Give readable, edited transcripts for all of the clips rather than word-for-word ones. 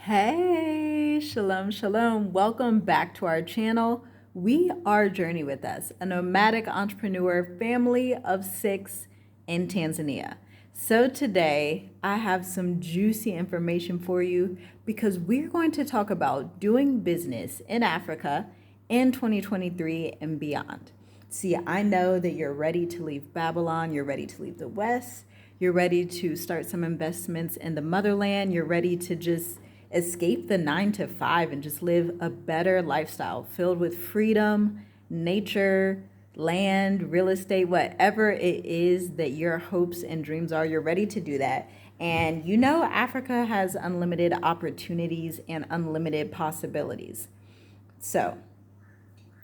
Hey, shalom, shalom. Welcome back to our channel. We are Journey with Us, a nomadic entrepreneur family of 6 in Tanzania. So today I have some juicy information for you because we're going to talk about doing business in Africa in 2023 and beyond. See, I know that you're ready to leave Babylon, you're ready to leave the West, you're ready to start some investments in the motherland, you're ready to just escape the 9 to 5 and just live a better lifestyle filled with freedom, nature, land, real estate, whatever it is that your hopes and dreams are, you're ready to do that. And you know, Africa has unlimited opportunities and unlimited possibilities. So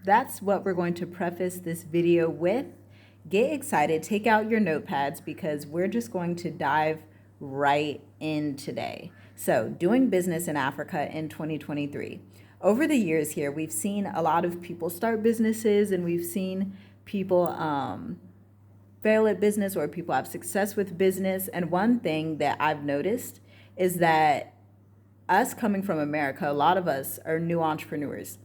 that's what we're going to preface this video with. Get excited, take out your notepads because we're just going to dive right in today. So, doing business in Africa in 2023. Over the years here, we've seen a lot of people start businesses and we've seen people fail at business or people have success with business. And one thing that I've noticed is that us coming from America, a lot of us are new entrepreneurs.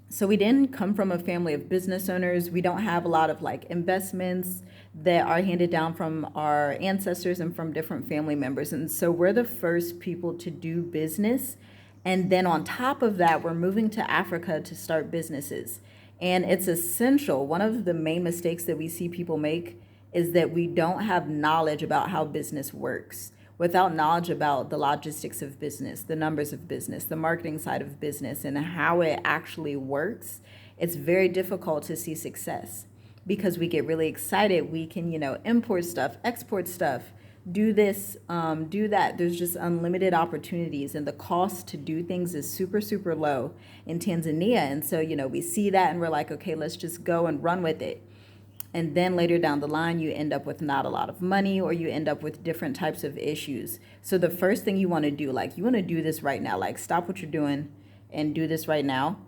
So we didn't come from a family of business owners. We don't have a lot of like investments that are handed down from our ancestors and from different family members. And so we're the first people to do business. And then on top of that, we're moving to Africa to start businesses. And it's essential. One of the main mistakes that we see people make is that we don't have knowledge about how business works. Without knowledge about the logistics of business, the numbers of business, the marketing side of business, and how it actually works, it's very difficult to see success because we get really excited. We can, import stuff, export stuff, do this, do that. There's just unlimited opportunities, and the cost to do things is super, super low in Tanzania. And so, we see that and we're like, okay, let's just go and run with it. And then later down the line, you end up with not a lot of money or you end up with different types of issues. So the first thing you want to do, like you want to do this right now, like stop what you're doing and do this right now.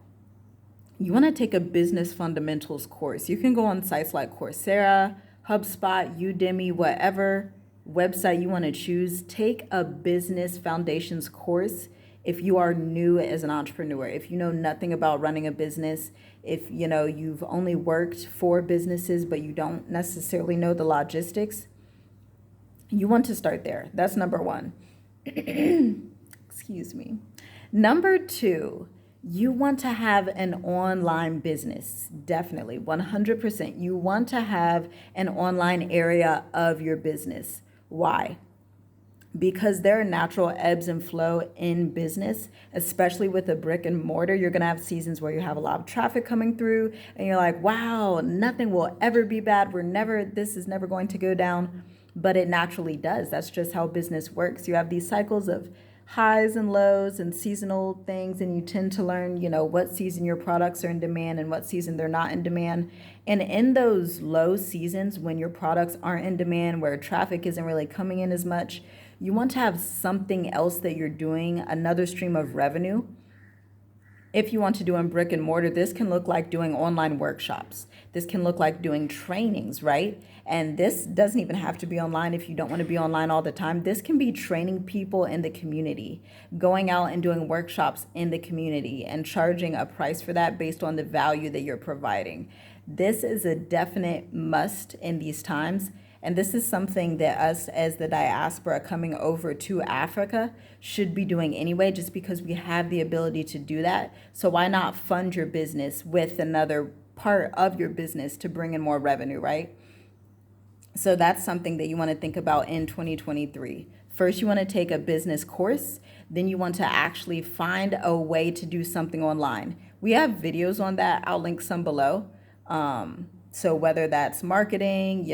You want to take a business fundamentals course. You can go on sites like Coursera, HubSpot, Udemy, whatever website you want to choose. Take a business foundations course if you are new as an entrepreneur, if you know nothing about running a business, if you've only worked for businesses but you don't necessarily know the logistics, you want to start there. That's number one. Excuse me. Number two, you want to have an online business. Definitely, 100%. You want to have an online area of your business. Why? Because there are natural ebbs and flow in business, especially with a brick and mortar. You're going to have seasons where you have a lot of traffic coming through and you're like, wow, nothing will ever be bad. This is never going to go down, but it naturally does. That's just how business works. You have these cycles of highs and lows and seasonal things, and you tend to learn, what season your products are in demand and what season they're not in demand. And in those low seasons when your products aren't in demand, where traffic isn't really coming in as much, you want to have something else that you're doing, another stream of revenue. If you want to do in brick and mortar, this can look like doing online workshops. This can look like doing trainings, right? And this doesn't even have to be online if you don't want to be online all the time. This can be training people in the community, going out and doing workshops in the community and charging a price for that based on the value that you're providing. This is a definite must in these times. And this is something that us as the diaspora coming over to Africa should be doing anyway, just because we have the ability to do that. So why not fund your business with another part of your business to bring in more revenue, right? So that's something that you want to think about in 2023. First, you want to take a business course. Then you want to actually find a way to do something online. We have videos on that. I'll link some below. So whether that's marketing,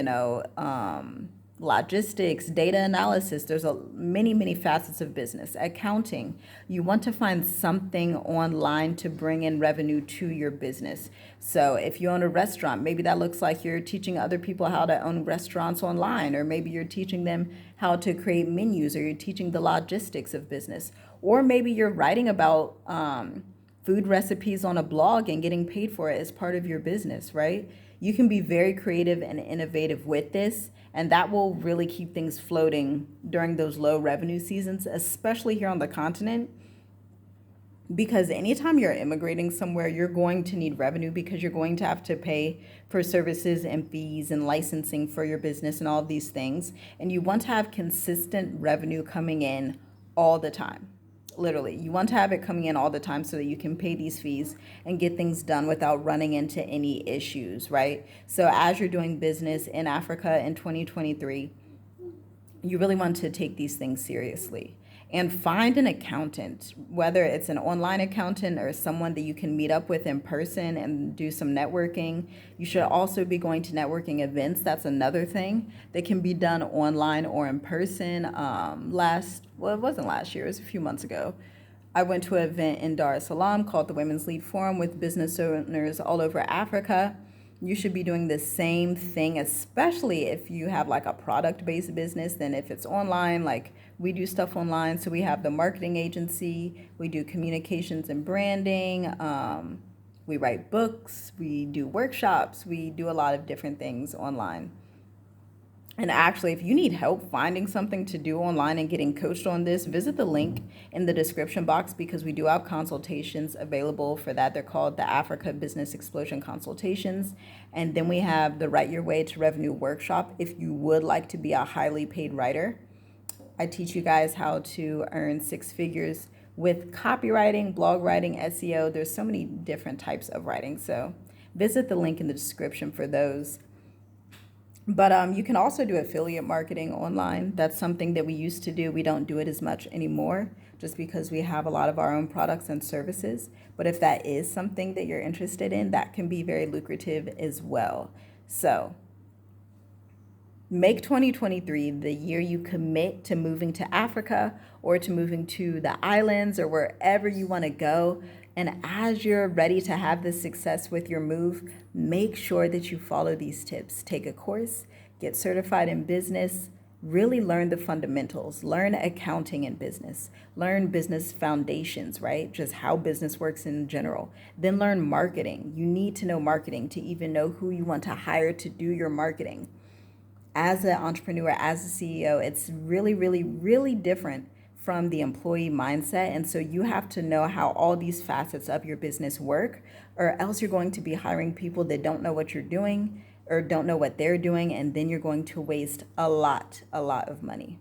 logistics, data analysis, there's many facets of business. Accounting, you want to find something online to bring in revenue to your business. So if you own a restaurant, maybe that looks like you're teaching other people how to own restaurants online, or maybe you're teaching them how to create menus, or you're teaching the logistics of business. Or maybe you're writing about food recipes on a blog and getting paid for it as part of your business, right? You can be very creative and innovative with this, and that will really keep things floating during those low revenue seasons, especially here on the continent. Because anytime you're immigrating somewhere, you're going to need revenue because you're going to have to pay for services and fees and licensing for your business and all of these things. And you want to have consistent revenue coming in all the time. Literally, you want to have it coming in all the time so that you can pay these fees and get things done without running into any issues, right? So as you're doing business in Africa in 2023, you really want to take these things seriously and find an accountant, whether it's an online accountant or someone that you can meet up with in person and do some networking. You should also be going to networking events. That's another thing that can be done online or in person. It wasn't last year, it was a few months ago. I went to an event in Dar es Salaam called the Women's Lead Forum with business owners all over Africa. You should be doing the same thing, especially if you have like a product-based business. Then if it's online, like we do stuff online. So we have the marketing agency, we do communications and branding, we write books, we do workshops, we do a lot of different things online. And actually, if you need help finding something to do online and getting coached on this, visit the link in the description box because we do have consultations available for that. They're called the Africa Business Explosion Consultations. And then we have the Write Your Way to Revenue workshop if you would like to be a highly paid writer. I teach you guys how to earn six figures with copywriting, blog writing, SEO. There's so many different types of writing. So visit the link in the description for those. But you can also do affiliate marketing online. That's something that we used to do. We don't do it as much anymore just because we have a lot of our own products and services. But if that is something that you're interested in, that can be very lucrative as well. So make 2023 the year you commit to moving to Africa or to moving to the islands or wherever you want to go. And as you're ready to have this success with your move, make sure that you follow these tips. Take a course, get certified in business, really learn the fundamentals, learn accounting in business, learn business foundations, right? Just how business works in general. Then learn marketing. You need to know marketing to even know who you want to hire to do your marketing. As an entrepreneur, as a CEO, it's really, really, really different from the employee mindset. And so you have to know how all these facets of your business work, or else you're going to be hiring people that don't know what you're doing or don't know what they're doing. And then you're going to waste a lot of money.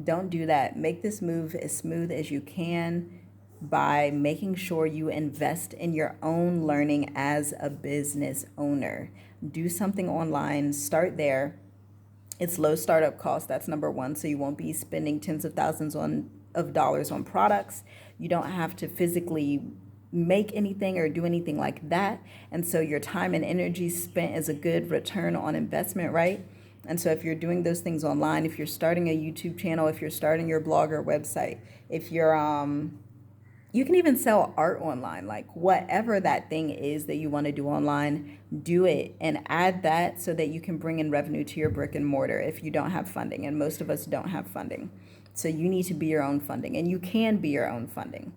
Don't do that. Make this move as smooth as you can by making sure you invest in your own learning as a business owner. Do something online, start there. It's low startup cost. That's number one. So you won't be spending tens of thousands of dollars on products. You don't have to physically make anything or do anything like that. And so your time and energy spent is a good return on investment, right? And so if you're doing those things online, if you're starting a YouTube channel, if you're starting your blog or website, if you're you can even sell art online, like whatever that thing is that you want to do online, do it and add that so that you can bring in revenue to your brick and mortar if you don't have funding. And most of us don't have funding. So you need to be your own funding, and you can be your own funding.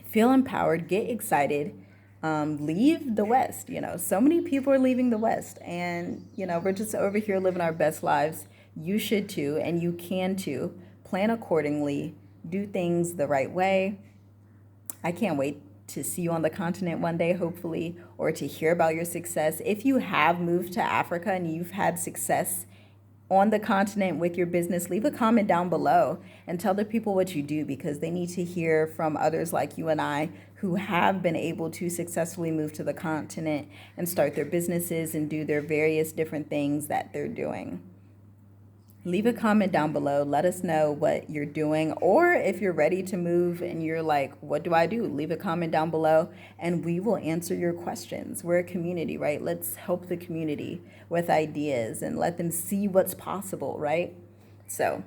Feel empowered, get excited, leave the West. So many people are leaving the West, and, we're just over here living our best lives. You should too, and you can too. Plan accordingly, do things the right way. I can't wait to see you on the continent one day, hopefully, or to hear about your success. If you have moved to Africa and you've had success on the continent with your business, leave a comment down below and tell the people what you do, because they need to hear from others like you and I who have been able to successfully move to the continent and start their businesses and do their various different things that they're doing. Leave a comment down below. Let us know what you're doing, or if you're ready to move and you're like, what do I do? Leave a comment down below and we will answer your questions. We're a community, right? Let's help the community with ideas and let them see what's possible, right? So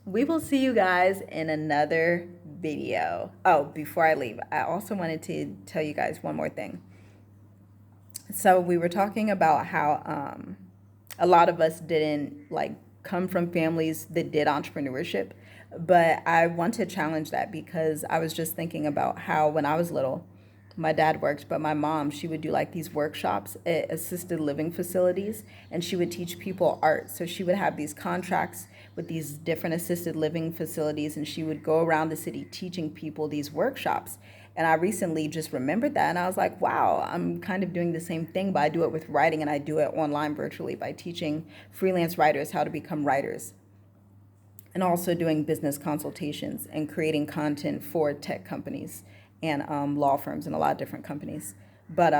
we will see you guys in another video. Oh, before I leave, I also wanted to tell you guys one more thing. So we were talking about how a lot of us didn't come from families that did entrepreneurship, but I want to challenge that, because I was just thinking about how when I was little, my dad worked, but my mom, she would do like these workshops at assisted living facilities, and she would teach people art. So she would have these contracts with these different assisted living facilities, and she would go around the city teaching people these workshops. And I recently just remembered that, and I was like, wow, I'm kind of doing the same thing, but I do it with writing, and I do it online virtually by teaching freelance writers how to become writers, and also doing business consultations and creating content for tech companies and law firms and a lot of different companies. But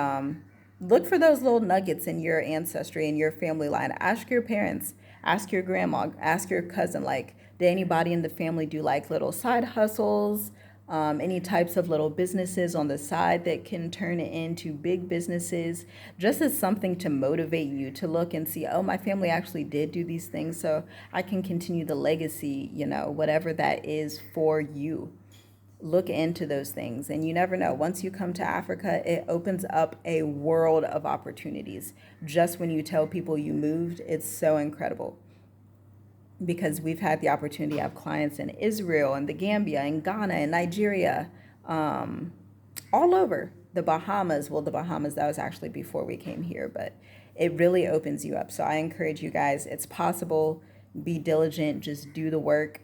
look for those little nuggets in your ancestry and your family line. Ask your parents, ask your grandma, ask your cousin, like, did anybody in the family do like little side hustles? Any types of little businesses on the side that can turn it into big businesses, just as something to motivate you to look and see, oh, my family actually did do these things, so I can continue the legacy, whatever that is for you. Look into those things, and you never know. Once you come to Africa, it opens up a world of opportunities. Just when you tell people you moved, it's so incredible, because we've had the opportunity to have clients in Israel and the Gambia and Ghana and Nigeria, all over the Bahamas. Well, the Bahamas, that was actually before we came here, but it really opens you up. So I encourage you guys, it's possible. Be diligent, just do the work,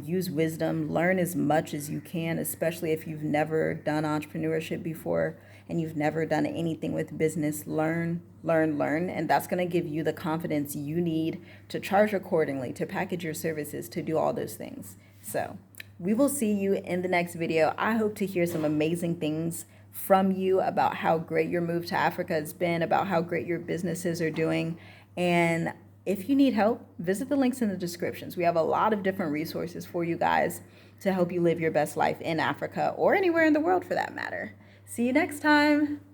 use wisdom, learn as much as you can, especially if you've never done entrepreneurship before and you've never done anything with business. Learn, and that's going to give you the confidence you need to charge accordingly, to package your services, to do all those things. So we will see you in the next video. I hope to hear some amazing things from you about how great your move to Africa has been, about how great your businesses are doing. And if you need help, visit the links in the descriptions. We have a lot of different resources for you guys to help you live your best life in Africa, or anywhere in the world for that matter. See you next time.